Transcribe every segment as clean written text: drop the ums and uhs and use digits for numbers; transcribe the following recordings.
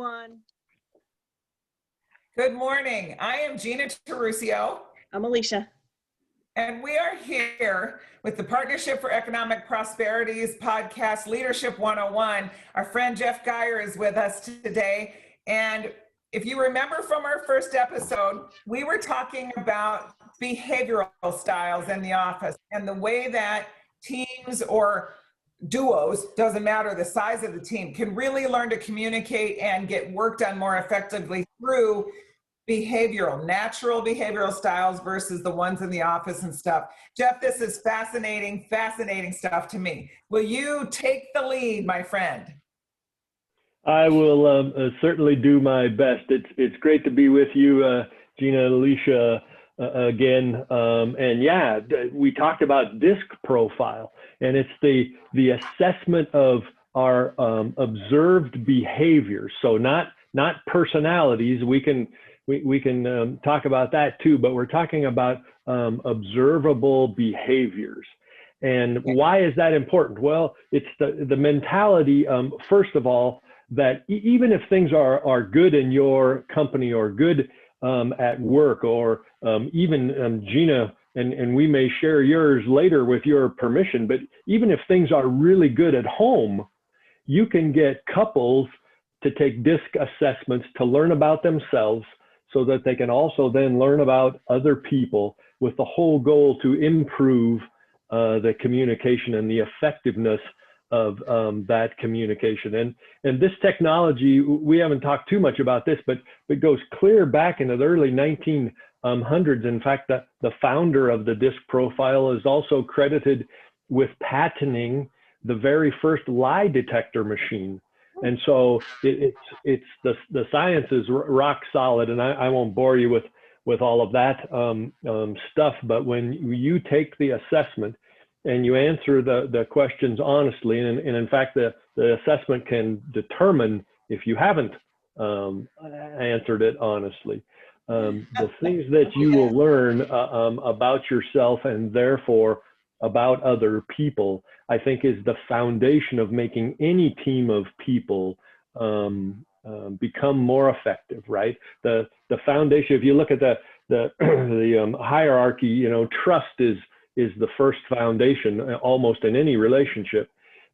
everyone. Good morning. I am Gina Terusio. I'm Alicia. And we are here with the Partnership for Economic Prosperity's podcast, Leadership 101. Our friend Jeff Geier is with us today. And if you remember from our first episode, we were talking about behavioral styles in the office and the way that teams or duos, doesn't matter the size of the team, can really learn to communicate and get work done more effectively through natural behavioral styles versus the ones in the office and stuff. Jeff, this is fascinating stuff to me. Will you take the lead, my friend? I will certainly do my best. It's great to be with you, Gina and Alicia, again. And yeah, we talked about DISC profile, and it's the assessment of our observed behaviors. So not personalities. We can talk about that too, but we're talking about observable behaviors. And why is that important? Well, it's the mentality, first of all, that even if things are good in your company or good at work, or even Gina, and we may share yours later with your permission, but even if things are really good at home, you can get couples to take DISC assessments to learn about themselves so that they can also then learn about other people, with the whole goal to improve the communication and the effectiveness of that communication. And this technology, we haven't talked too much about this, but it goes clear back into the early 1900s. In fact, the founder of the DISC profile is also credited with patenting the very first lie detector machine. And so it's the science is rock solid, and I won't bore you with all of that stuff. But when you take the assessment and you answer the questions honestly, and in fact the assessment can determine if you haven't answered it honestly, the things that you will learn about yourself and therefore about other people, I think, is the foundation of making any team of people become more effective, right? The foundation, if you look at the hierarchy, trust is the first foundation almost in any relationship.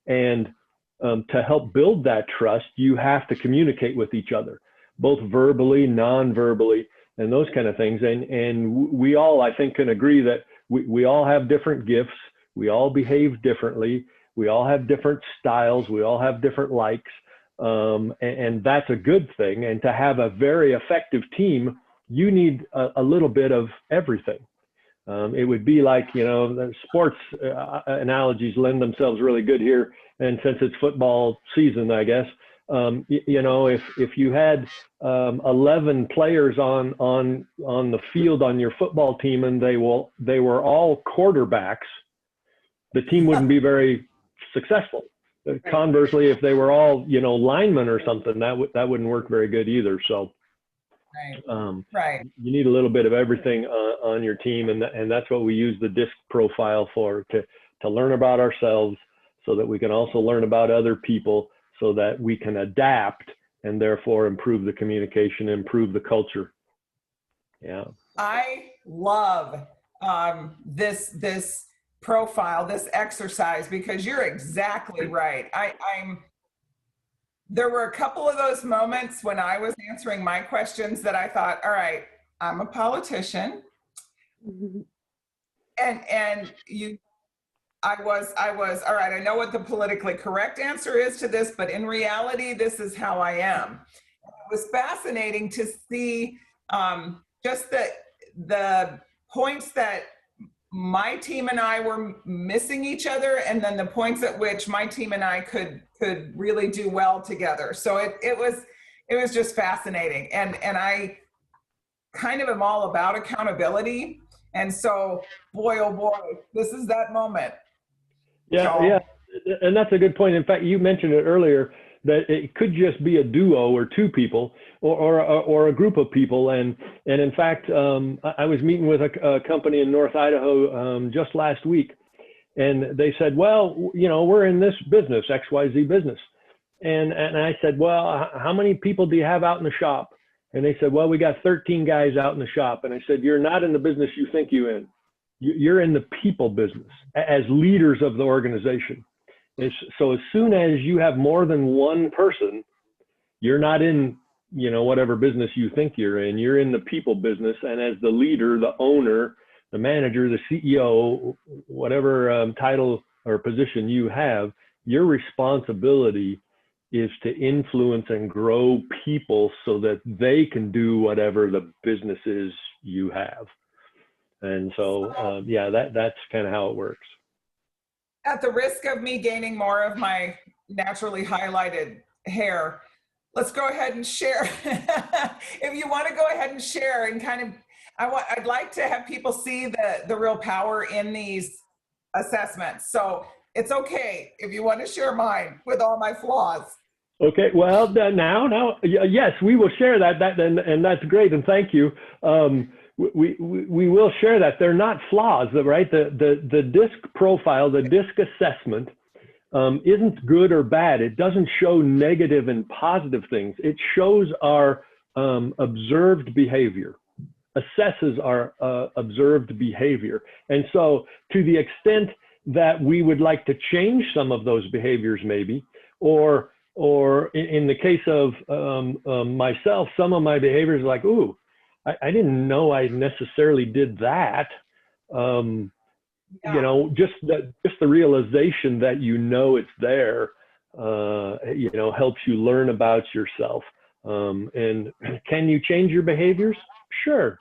And to help build that trust, you have to communicate with each other, both verbally, non-verbally, and those kind of things. And we all, I think, can agree that we all have different gifts. We all behave differently. We all have different styles. We all have different likes. And that's a good thing. And to have a very effective team, you need a little bit of everything. It would be like, the sports analogies lend themselves really good here. And since it's football season, I guess, if you had 11 players on the field on your football team, and they were all quarterbacks, the team wouldn't be very successful. Conversely, if they were all linemen or something, that wouldn't work very good either. So right. You need a little bit of everything on your team, and that's what we use the DISC profile for, to learn about ourselves, so that we can also learn about other people, so that we can adapt and therefore improve the communication, improve the culture. Yeah. I love this profile, this exercise, because you're exactly right. There were a couple of those moments when I was answering my questions that I thought, all right, I'm a politician. And I was, all right, I know what the politically correct answer is to this, but in reality, this is how I am. It was fascinating to see just the points that my team and I were missing each other, and then the points at which my team and I could really do well together. So it was just fascinating. And I kind of am all about accountability. And so, boy, oh boy, this is that moment. Yeah. And that's a good point. In fact, you mentioned it earlier, that it could just be a duo or two people or a group of people. And in fact, I was meeting with a company in North Idaho just last week, and they said, well, we're in this business, XYZ business. And I said, well, how many people do you have out in the shop? And they said, well, we got 13 guys out in the shop. And I said, you're not in the business you think you're in. You're in the people business as leaders of the organization. So as soon as you have more than one person, you're not in, whatever business you think you're in. You're in the people business. And as the leader, the owner, the manager, the CEO, whatever title or position you have, your responsibility is to influence and grow people so that they can do whatever the business is you have. And so, that's kind of how it works. At the risk of me gaining more of my naturally highlighted hair, let's go ahead and share. If you want to go ahead and share and kind of, I'd like to have people see the real power in these assessments. So it's okay if you want to share mine with all my flaws. Okay, well, now, yes, we will share that, and that's great, and thank you. We will share that. They're not flaws, right? The DISC profile, the DISC assessment isn't good or bad. It doesn't show negative and positive things. It shows our observed behavior, assesses our observed behavior. And so to the extent that we would like to change some of those behaviors maybe, or in the case of myself, some of my behaviors like, ooh, I didn't know I necessarily did that. Just the realization that it's there, helps you learn about yourself. And can you change your behaviors? Sure.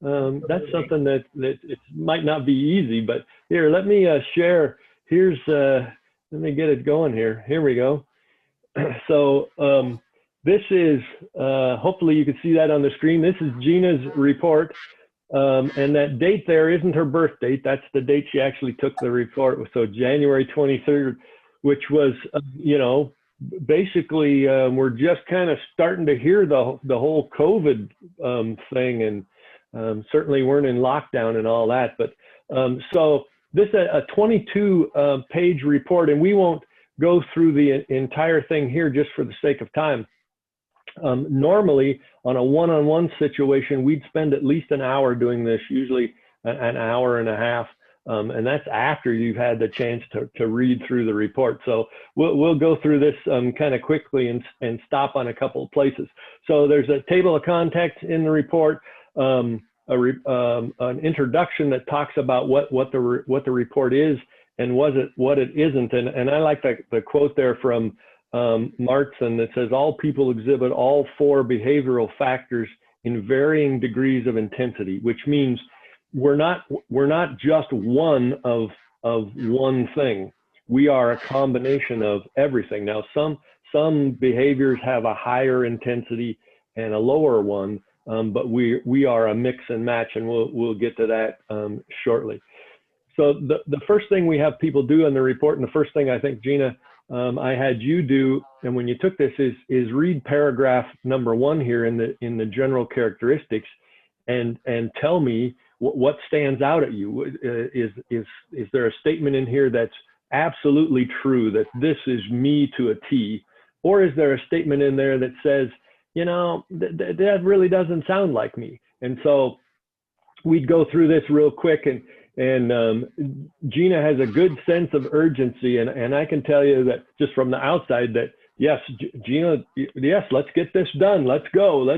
That's something that it might not be easy, but here, let me share. Let me get it going here. Here we go. So this is, hopefully you can see that on the screen. This is Gina's report. And that date there isn't her birth date. That's the date she actually took the report. So January 23rd, which was, basically we're just kind of starting to hear the whole COVID thing, and certainly weren't in lockdown and all that. But so this is a 22 page report, and we won't go through the entire thing here just for the sake of time. Normally on a one-on-one situation, we'd spend at least an hour doing this, usually an hour and a half. And that's after you've had the chance to read through the report. So we'll go through this kind of quickly and stop on a couple of places. So there's a table of contents in the report, an introduction that talks about what the report is and what it isn't. And I like the quote there from Martson that says, all people exhibit all four behavioral factors in varying degrees of intensity, which means we're not just one of one thing. We are a combination of everything. Now, some behaviors have a higher intensity and a lower one, but we are a mix and match, and we'll get to that shortly. So the first thing we have people do in the report, and the first thing I think, Gina, I had you do, and when you took this, is read paragraph number 1 here in the general characteristics, and tell me what stands out at you. Is there a statement in here that's absolutely true, that this is me to a T, or is there a statement in there that says, that really doesn't sound like me? And so we'd go through this real quick, and Gina has a good sense of urgency, and I can tell you that just from the outside that, yes, Gina, yes, let's get this done. Let's go.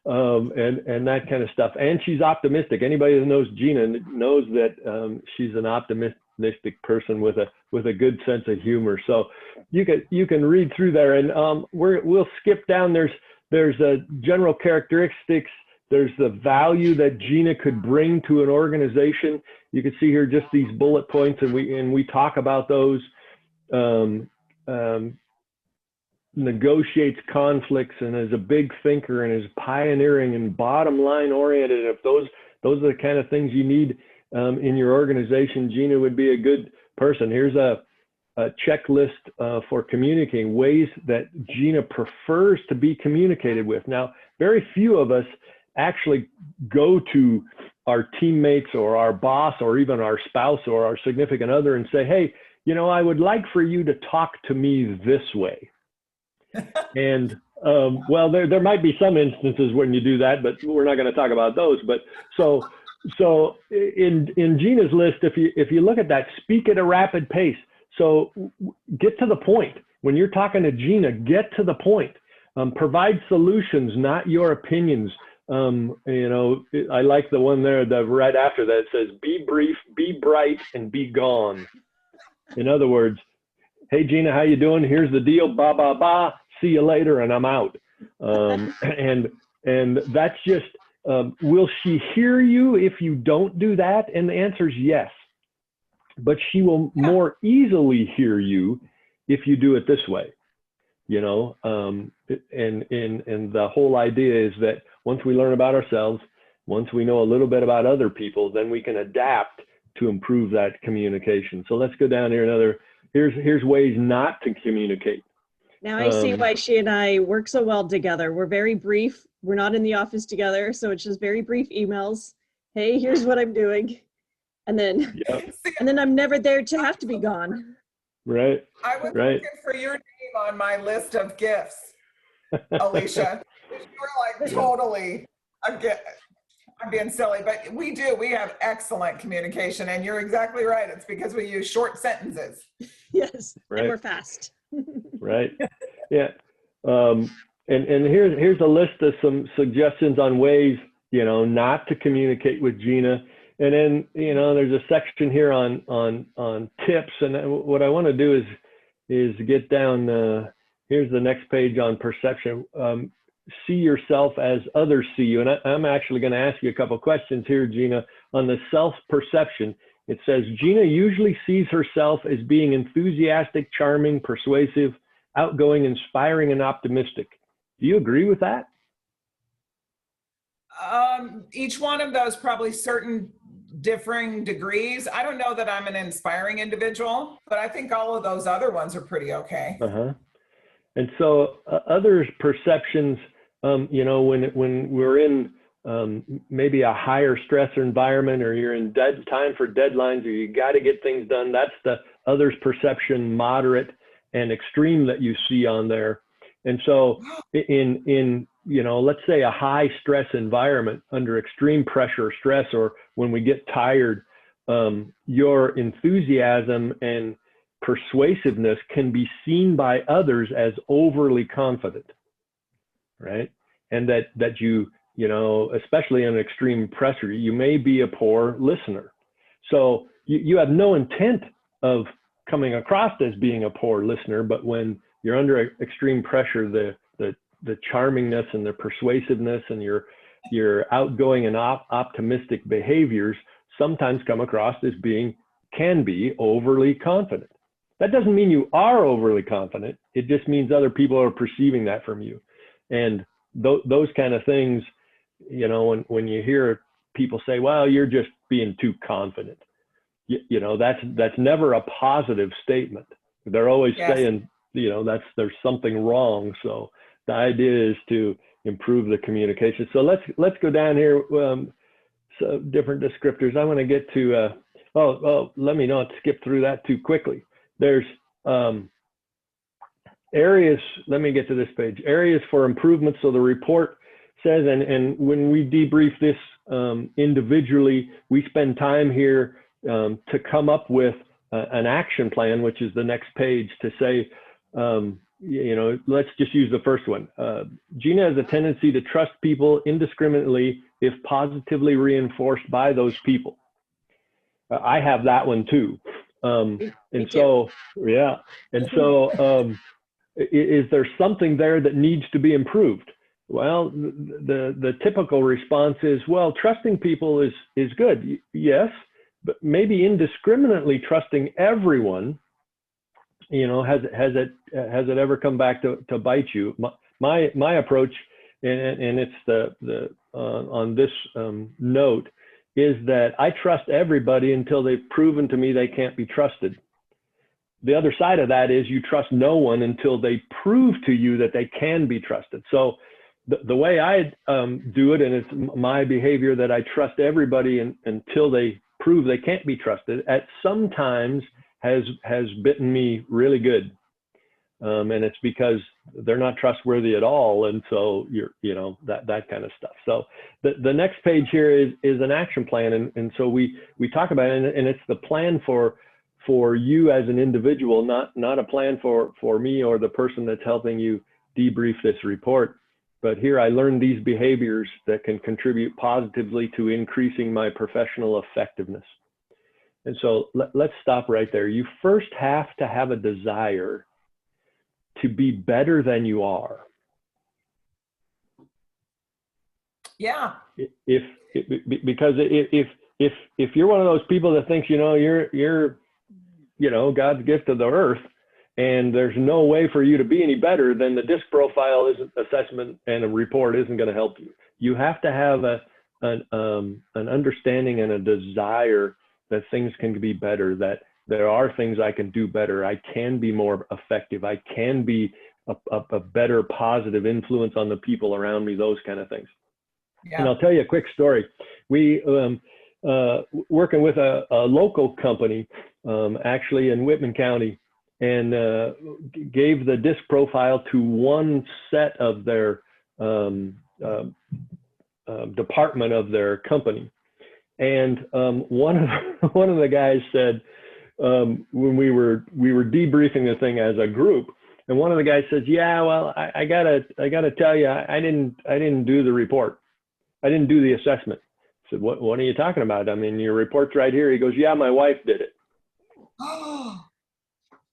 And that kind of stuff. And she's optimistic. Anybody that knows Gina knows that she's an optimistic person with a good sense of humor. So you can read through there, and we'll skip down. There's a general characteristics. There's the value that Gina could bring to an organization. You can see here just these bullet points, and we talk about those. Negotiates conflicts and is a big thinker and is pioneering and bottom line oriented. If those are the kind of things you need in your organization, Gina would be a good person. Here's a checklist for communicating, ways that Gina prefers to be communicated with. Now, very few of us actually go to our teammates or our boss or even our spouse or our significant other and say, hey, I would like for you to talk to me this way. And well, there might be some instances when you do that, but we're not going to talk about those. But so in Gina's list, if you look at that, speak at a rapid pace. So get to the point. When you're talking to Gina, get to the point. Provide solutions, not your opinions. I like the one there that right after that says, be brief, be bright, and be gone. In other words, hey, Gina, how you doing? Here's the deal, ba, ba, ba, see you later, and I'm out. And that's just, will she hear you if you don't do that? And the answer is yes. But she will more easily hear you if you do it this way, and the whole idea is that once we learn about ourselves, once we know a little bit about other people, then we can adapt to improve that communication. So let's go down here. Here's ways not to communicate. Now I see why she and I work so well together. We're very brief. We're not in the office together, so it's just very brief emails. Hey, here's what I'm doing. And then, and then I'm never there to have to be gone. Right. I was looking for your name on my list of gifts, Alicia. You were like totally, I'm being silly, but we have excellent communication, and you're exactly right. It's because we use short sentences. Yes, and we're fast. Right. Yeah. And here's a list of some suggestions on ways, not to communicate with Gina. And then, there's a section here on tips. And what I want to do is get down, here's the next page on perception. See yourself as others see you. And I'm actually going to ask you a couple questions here, Gina, on the self-perception. It says, Gina usually sees herself as being enthusiastic, charming, persuasive, outgoing, inspiring, and optimistic. Do you agree with that? Each one of those probably certain differing degrees. I don't know that I'm an inspiring individual, but I think all of those other ones are pretty okay. And so others' perceptions, when we're in maybe a higher stress environment, or you're in time for deadlines, or you got to get things done, that's the others' perception, moderate and extreme, that you see on there. And so in let's say a high stress environment, under extreme pressure or stress, or when we get tired, your enthusiasm and persuasiveness can be seen by others as overly confident, right? And that you, especially in extreme pressure, you may be a poor listener. So you have no intent of coming across as being a poor listener, but when you're under extreme pressure, the charmingness and the persuasiveness and your outgoing and optimistic behaviors sometimes come across as can be overly confident. That doesn't mean you are overly confident. It just means other people are perceiving that from you. And those kind of things, when you hear people say, well, you're just being too confident, that's never a positive statement. They're always saying, there's something wrong. So the idea is to improve the communication. So let's go down here. So different descriptors. I want to get to, let me not skip through that too quickly. There's areas, let me get to this page, areas for improvement. So the report says, and when we debrief this individually, we spend time here to come up with an action plan, which is the next page, to say, let's just use the first one. Gina has a tendency to trust people indiscriminately if positively reinforced by those people. I have that one too. And so, is there something there that needs to be improved? Well, the typical response is, well, trusting people is good. Yes, but maybe indiscriminately trusting everyone, has it ever come back to bite you? My approach, and it's on this note, is that I trust everybody until they've proven to me they can't be trusted. The other side of that is you trust no one until they prove to you that they can be trusted. So the way I do it, and it's my behavior, that I trust everybody until they prove they can't be trusted. At sometimes has bitten me really good. And it's because they're not trustworthy at all. And so that kind of stuff. So the next page here is an action plan. And so we talk about it, and it's the plan for you as an individual, not a plan for me or the person that's helping you debrief this report. But here I learned these behaviors that can contribute positively to increasing my professional effectiveness. And so let's stop right there. You first have to have a desire to be better than you are. Yeah. Because if you're one of those people that thinks, you're God's gift to the earth, and there's no way for you to be any better, then the DISC profile assessment and a report isn't going to help you. You have to have an understanding and a desire that things can be better, that there are things I can do better. I can be more effective. I can be a better positive influence on the people around me, those kind of things. Yeah. And I'll tell you a quick story. We, working with a local company, actually in Whitman County, and gave the DISC profile to one set of their department of their company. And one of the guys said, when we were debriefing the thing as a group, and one of the guys says, "Yeah, well, I gotta tell you, I didn't do the report. I didn't do the assessment." I said, "What are you talking about? I mean, your report's right here." He goes, "Yeah, my wife did it."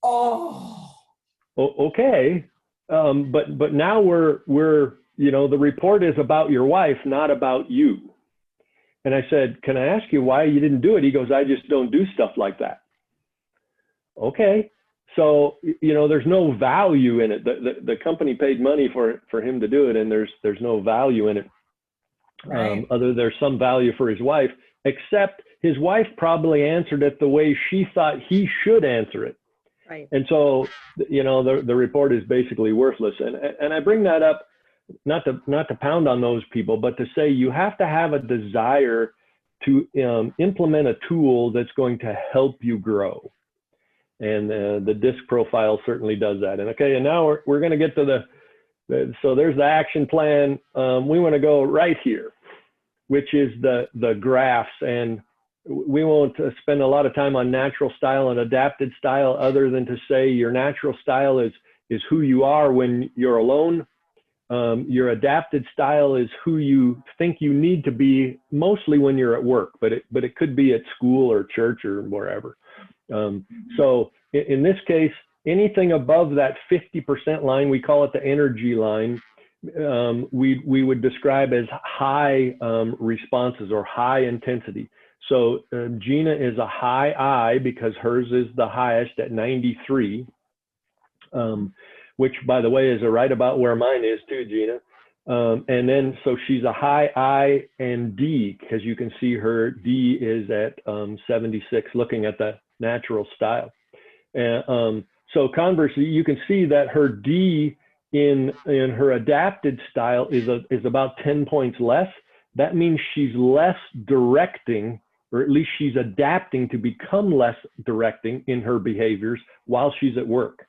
Oh. Okay, but now we're the report is about your wife, not about you. And I said, "Can I ask you why you didn't do it?" He goes, "I just don't do stuff like that." Okay, so there's no value in it. The company paid money for him to do it, and there's no value in it. Right. There's some value for his wife, except his wife probably answered it the way she thought he should answer it. Right. And so the report is basically worthless. And I bring that up not to pound on those people, but to say you have to have a desire to implement a tool that's going to help you grow. And the DISC profile certainly does that. And okay, and now we're going to get to so there's the action plan. We want to go right here, which is the graphs. And we won't spend a lot of time on natural style and adapted style, other than to say your natural style is who you are when you're alone. Your adapted style is who you think you need to be, mostly when you're at work, but it could be at school or church or wherever. So in this case, anything above that 50% line, we call it the energy line, we would describe as high responses or high intensity. So Gina is a high I because hers is the highest at 93, which, by the way, is right about where mine is too, Gina. And then, so she's a high I and D, because you can see her D is at 76, looking at the natural style. And so conversely, you can see that her D in her adapted style is about 10 points less. That means she's less directing, or at least she's adapting to become less directing in her behaviors while she's at work.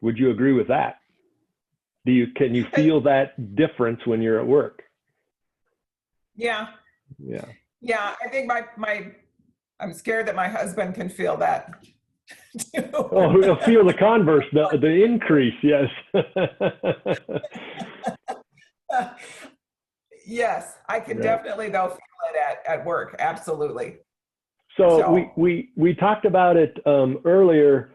Would you agree with that? Can you feel that difference when you're at work? Yeah. Yeah. Yeah, I think I'm scared that my husband can feel that too. Oh, he'll feel the converse, the increase, yes. Yes, I can definitely though feel it at work, absolutely. So we talked about it earlier.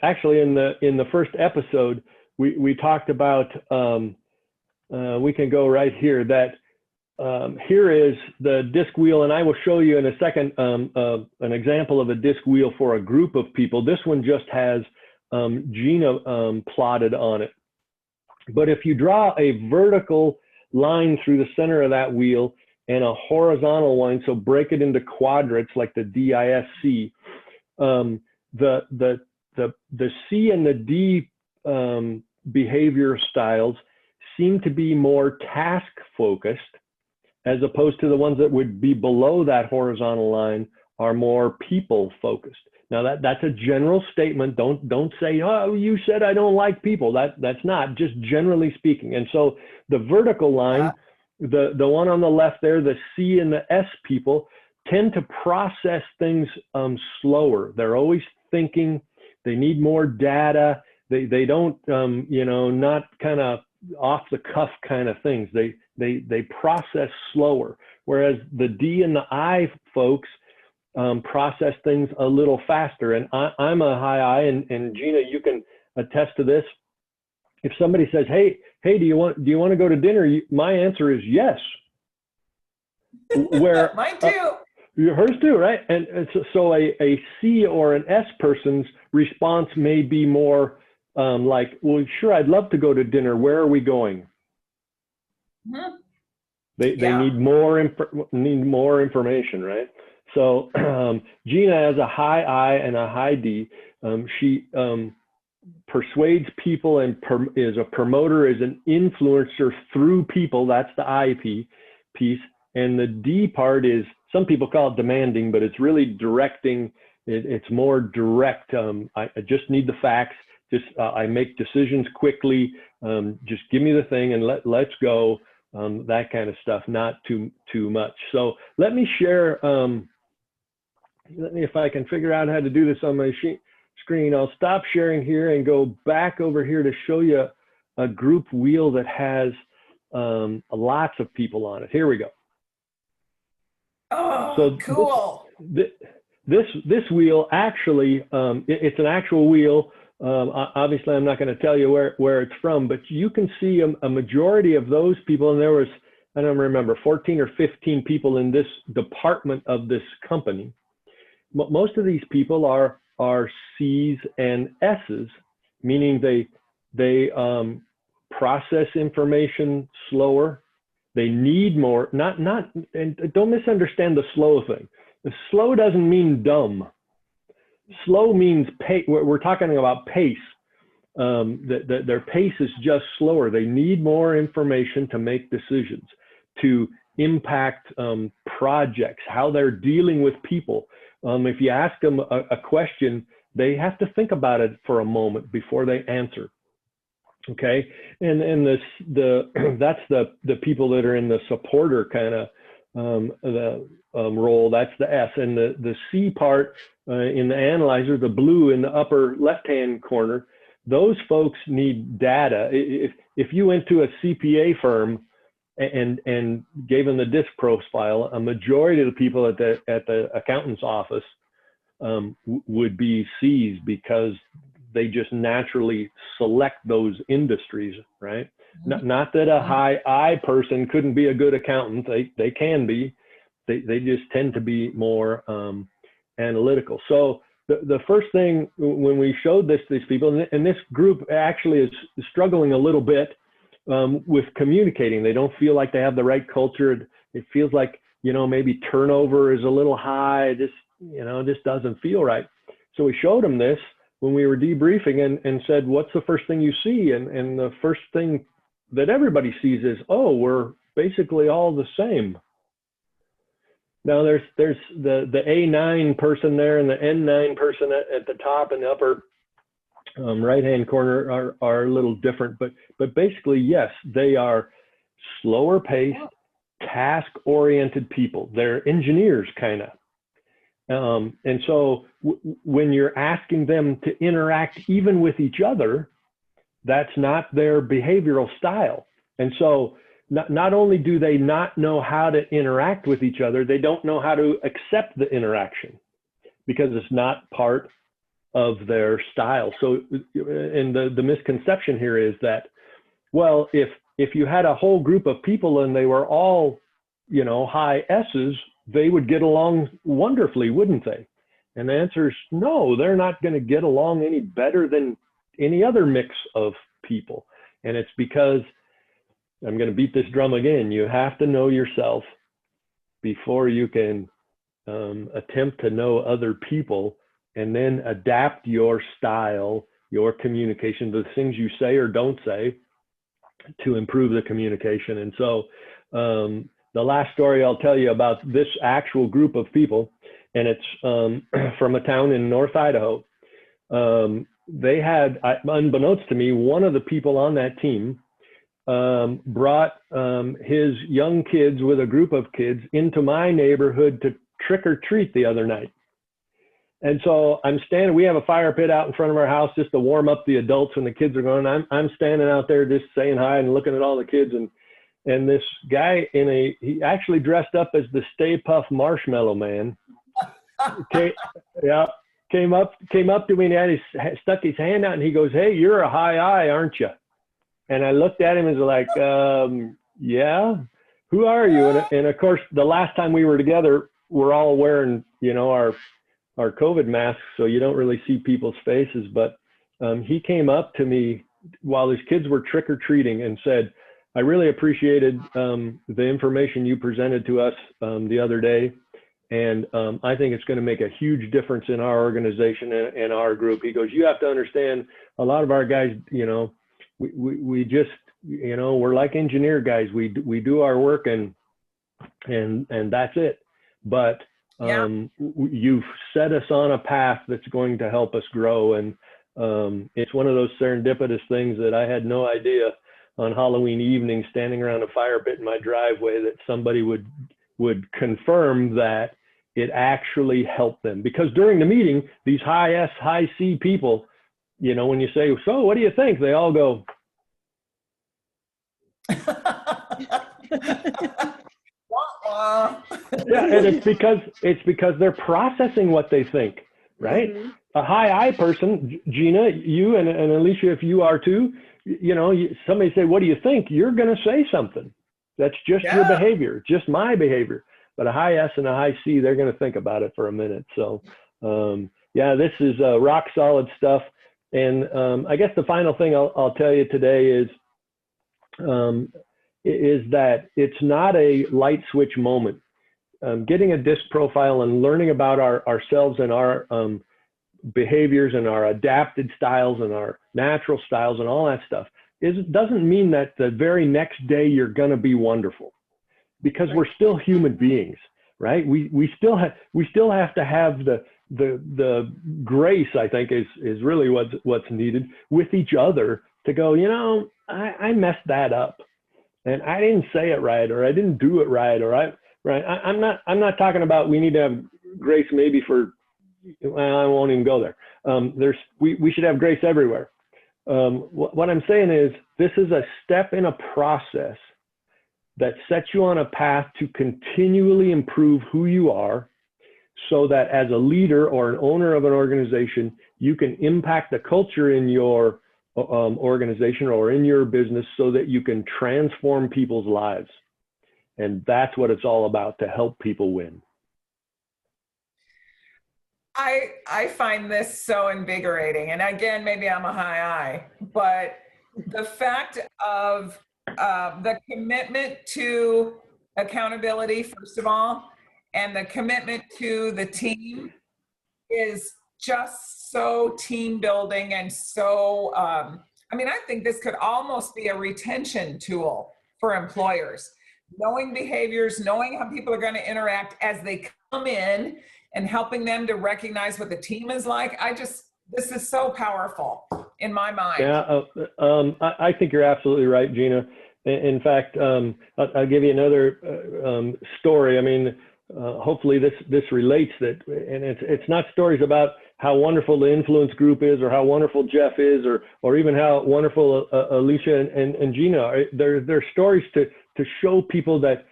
Actually, in the first episode, we talked about. We can go right here. That here is the disc wheel, and I will show you in a second an example of a disc wheel for a group of people. This one just has Gina plotted on it. But if you draw a vertical line through the center of that wheel and a horizontal line, so break it into quadrants like the DISC. The C and the D behavior styles seem to be more task focused, as opposed to the ones that would be below that horizontal line are more people focused. Now that's a general statement. Don't say, oh, you said I don't like people. That's not, just generally speaking. And so the vertical line, the one on the left there, the C and the S people tend to process things slower. They're always thinking. They need more data. They don't, not kind of off the cuff kind of things. They process slower. Whereas the D and the I folks process things a little faster. And I'm a high I, and Gina, you can attest to this. If somebody says, hey, do you want to go to dinner? My answer is yes. Where mine too. Hers too, right? And so a C or an S person's response may be more like, well, sure, I'd love to go to dinner. Where are we going? Mm-hmm. They need more information, right? So Gina has a high I and a high D. She persuades people and is a promoter, is an influencer through people. That's the I piece. And the D part is, some people call it demanding, but it's really directing. It's more direct. I just need the facts. I make decisions quickly. Just give me the thing and let's go. That kind of stuff, not too much. So let me share. Let me, if I can figure out how to do this on my screen, I'll stop sharing here and go back over here to show you a group wheel that has lots of people on it. Here we go. Oh, so cool. This wheel actually, it's an actual wheel. Obviously, I'm not going to tell you where it's from, but you can see a majority of those people, and there was, I don't remember, 14 or 15 people in this department of this company. Most of these people are C's and S's, meaning they process information slower. They need more, and don't misunderstand the slow thing. The slow doesn't mean dumb. Slow means pace. We're talking about pace. Their pace is just slower. They need more information to make decisions, to impact projects, how they're dealing with people. If you ask them a question, they have to think about it for a moment before they answer. Okay, and that's the people that are in the supporter kind of role. That's the S. And the C part in the analyzer, the blue in the upper left-hand corner, those folks need data. If you went to a CPA firm and gave them the DISC profile, a majority of the people at the accountant's office would be C's, because they just naturally select those industries, right? Not that a high I person couldn't be a good accountant. They can be. They just tend to be more analytical. So the first thing when we showed this to these people, and this group actually is struggling a little bit with communicating. They don't feel like they have the right culture. It feels like, maybe turnover is a little high. Just doesn't feel right. So we showed them this when we were debriefing and said, what's the first thing you see? And the first thing that everybody sees is, oh, we're basically all the same. Now there's the A9 person there and the N9 person at the top and the upper right-hand corner are a little different, but basically, yes, they are slower paced, task-oriented people. They're engineers, kind of. And so when you're asking them to interact even with each other, that's not their behavioral style. And so not only do they not know how to interact with each other, they don't know how to accept the interaction because it's not part of their style. So, and the misconception here is that, well, if you had a whole group of people and they were all, high S's, they would get along wonderfully, wouldn't they? And the answer is no, they're not going to get along any better than any other mix of people. And it's because, I'm going to beat this drum again, you have to know yourself before you can attempt to know other people, and then adapt your style, your communication, the things you say or don't say to improve the communication. And so the last story I'll tell you about this actual group of people, and it's from a town in North Idaho. They had, unbeknownst to me, one of the people on that team brought his young kids with a group of kids into my neighborhood to trick or treat the other night. And so I'm standing, we have a fire pit out in front of our house just to warm up the adults when the kids are going. I'm standing out there just saying hi and looking at all the kids. And this guy he actually dressed up as the Stay Puft Marshmallow Man. Came up to me and stuck his hand out and he goes, "Hey, you're a high I, aren't you?" And I looked at him and was like, "Yeah, who are you?" And of course, the last time we were together, we're all wearing, our COVID masks, so you don't really see people's faces. But he came up to me while his kids were trick-or-treating and said, "I really appreciated the information you presented to us the other day. And I think it's going to make a huge difference in our organization and our group." He goes, "You have to understand, a lot of our guys, we just, we're like engineer guys. We do our work and that's it. But you've set us on a path that's going to help us grow." And it's one of those serendipitous things that I had no idea on Halloween evening, standing around a fire pit in my driveway, that somebody would confirm that it actually helped them. Because during the meeting, these high S, high C people, when you say, "So what do you think?" they all go, yeah, and it's because they're processing what they think, right? Mm-hmm. A high I person, Gina, you and Alicia, if you are too, somebody say, "What do you think?" You're going to say something. That's just your behavior, just my behavior. But a high S and a high C, they're going to think about it for a minute. So, this is rock solid stuff. And I guess the final thing I'll tell you today is that it's not a light switch moment. Getting a DISC profile and learning about ourselves and our behaviors and our adapted styles and our natural styles and all that stuff doesn't mean that the very next day you're going to be wonderful. Because we're still human beings, right? We still have to have the grace, I think, is really what's needed with each other to go, I messed that up, and I didn't say it right, or I didn't do it right, or I'm not talking about we need to have grace maybe for, well, I won't even go there. We should have grace everywhere. What I'm saying is this is a step in a process that sets you on a path to continually improve who you are, so that as a leader or an owner of an organization, you can impact the culture in your organization or in your business so that you can transform people's lives. And that's what it's all about, to help people win. I find this so invigorating. And again, maybe I'm a high I, but the fact of the commitment to accountability, first of all, and the commitment to the team is just so team building and so, I think this could almost be a retention tool for employers. Knowing behaviors, knowing how people are going to interact as they come in, and helping them to recognize what the team is like. This is so powerful in my mind. Yeah, I think you're absolutely right, Gina. In fact, I'll give you another story. Hopefully this relates that, and it's not stories about how wonderful the influence group is, or how wonderful Jeff is, or even how wonderful Alicia and Gina are. They're stories to show people that,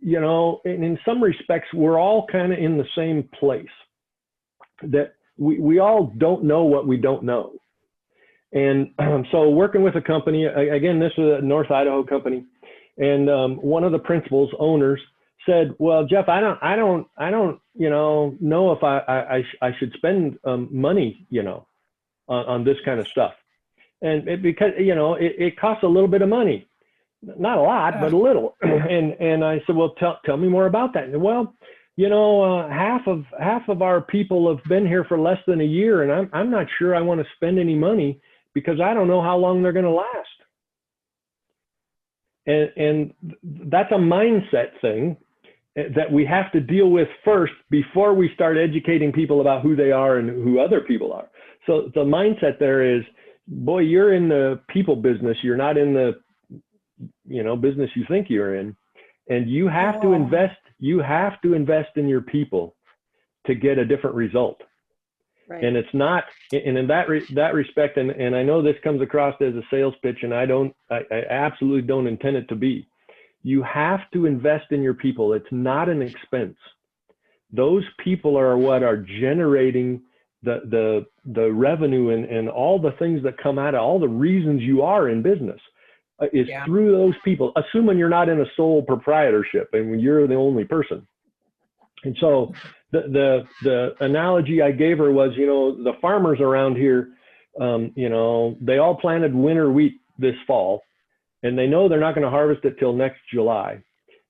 and in some respects, we're all kind of in the same place, that we all don't know what we don't know. And so working with a company, again, this is a North Idaho company, and one of the principals, owners, said, "Well, Jeff, I don't know if I should spend money, on this kind of stuff." And because it costs a little bit of money, not a lot, but a little. And I said, "Well, tell me more about that." And, "Well, half of our people have been here for less than a year, and I'm not sure I want to spend any money because I don't know how long they're going to last." And that's a mindset thing. that we have to deal with first before we start educating people about who they are and who other people are. So the mindset there is, boy, you're in the people business. You're not in the, business you think you're in. And you have to invest in your people to get a different result. Right. And it's not, and in that respect, and I know this comes across as a sales pitch, and I absolutely don't intend it to be. You have to invest in your people. It's not an expense. Those people are what are generating the revenue and all the things that come out of all the reasons you are in business is through those people, assuming you're not in a sole proprietorship and you're the only person. And so the analogy I gave her was, the farmers around here, they all planted winter wheat this fall, and they know they're not going to harvest it till next July.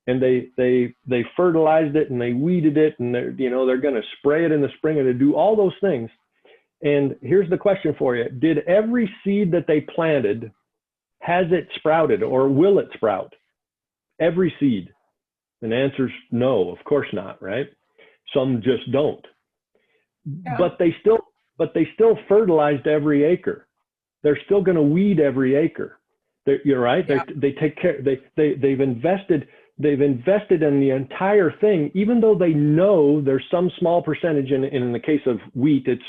And they fertilized it and they weeded it, and they're going to spray it in the spring and they do all those things. And here's the question for you. Did every seed that they planted, has it sprouted or will it sprout? Every seed. And the answer's no, of course not, right? Some just don't. Yeah. But they still fertilized every acre. They're still going to weed every acre. You're right. Yeah. They take care. They've invested in the entire thing, even though they know there's some small percentage. In the case of wheat, it's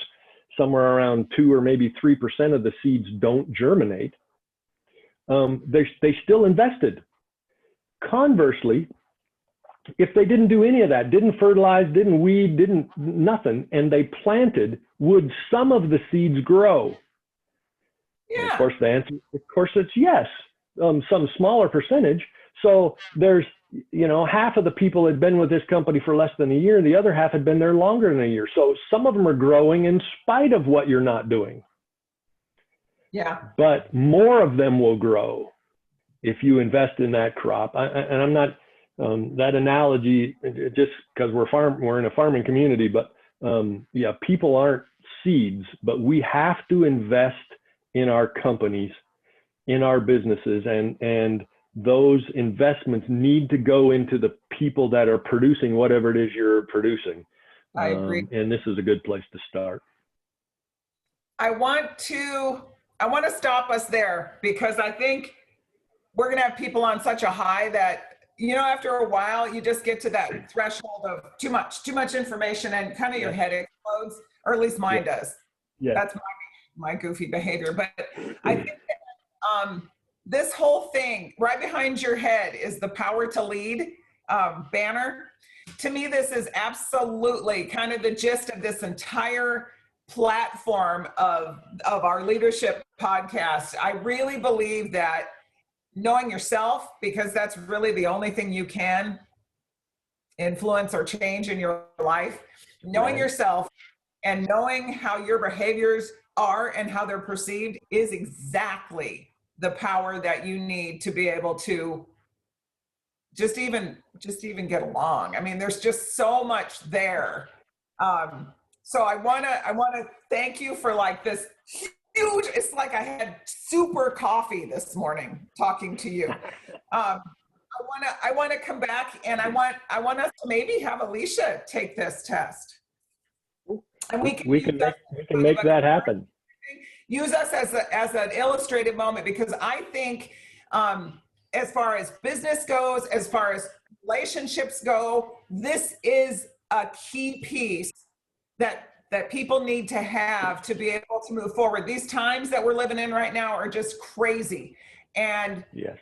somewhere around 2 or maybe 3% of the seeds don't germinate. They still invested. Conversely, if they didn't do any of that, didn't fertilize, didn't weed, nothing, and they planted, would some of the seeds grow? Yeah. Of course, the answer, it's yes, some smaller percentage. So there's, half of the people had been with this company for less than a year. The other half had been there longer than a year. So some of them are growing in spite of what you're not doing. Yeah. But more of them will grow if you invest in that crop. And I'm not, that analogy, just because we're in a farming community, but people aren't seeds, but we have to invest in our companies, in our businesses, and those investments need to go into the people that are producing whatever it is you're producing. I agree. And this is a good place to start. I want to stop us there, because I think we're going to have people on such a high that, after a while, you just get to that threshold of too much information, and kind of your head explodes, or at least mine does. Yeah. That's my goofy behavior. But I think that, this whole thing right behind your head is the Power to Lead banner. To me, this is absolutely kind of the gist of this entire platform of our leadership podcast. I really believe that knowing yourself, because that's really the only thing you can influence or change in your life, knowing yourself and knowing how your behaviors are and how they're perceived is exactly the power that you need to be able to just even get along. I mean, there's just so much there. So I want to thank you for this huge, it's like I had super coffee this morning talking to you. I want to come back, and I want us to maybe have Alicia take this test. And we can make that happen. Use us as an illustrative moment, because I think as far as business goes, as far as relationships go, this is a key piece that people need to have to be able to move forward. These times that we're living in right now are just crazy. And yes,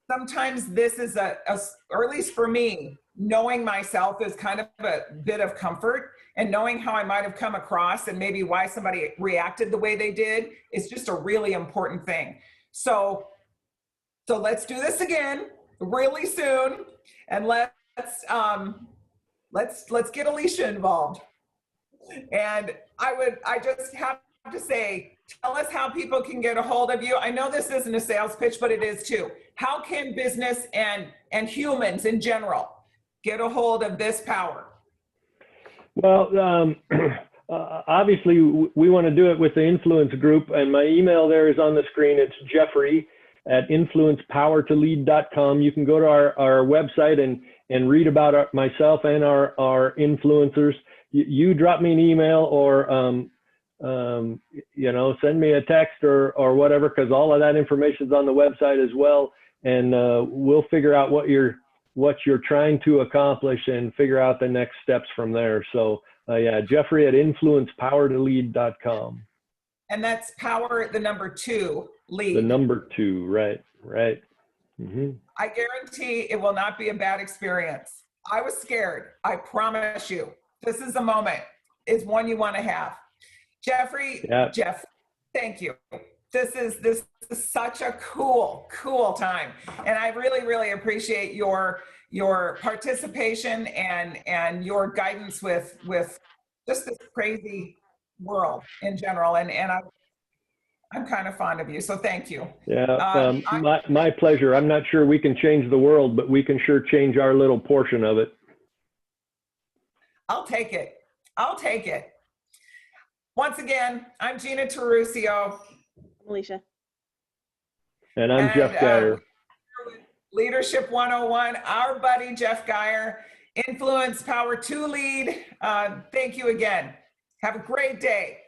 sometimes this is or at least for me, knowing myself is kind of a bit of comfort, and knowing how I might have come across and maybe why somebody reacted the way they did is just a really important thing. So let's do this again really soon, and let's get Alicia involved. And I just have to say, tell us how people can get a hold of you. I know this isn't a sales pitch, but it is too. How can business and humans in general get a hold of this power? Well, obviously we want to do it with the Influence Group, and my email there is on the screen. It's Jeffrey@influencepowertolead.com. You can go to our website and read about myself and our influencers, you drop me an email or send me a text or whatever, because all of that information is on the website as well, and we'll figure out what you're trying to accomplish and figure out the next steps from there. So yeah, Jeffrey at influencepowertolead.com. And that's power, the number 2, lead. The number 2, right. Mm-hmm. I guarantee it will not be a bad experience. I was scared. I promise you. This is a moment. It's one you want to have. Jeffrey, yeah. Jeff, thank you. This is such a cool time. And I really, really appreciate your participation and your guidance with just this crazy world in general. And I'm kind of fond of you, so thank you. Yeah, my pleasure. I'm not sure we can change the world, but we can sure change our little portion of it. I'll take it. Once again, I'm Gina Terusio. Alicia. And I'm Jeff Geier. Leadership 101, our buddy Jeff Geier, Influence Power to Lead. Thank you again. Have a great day.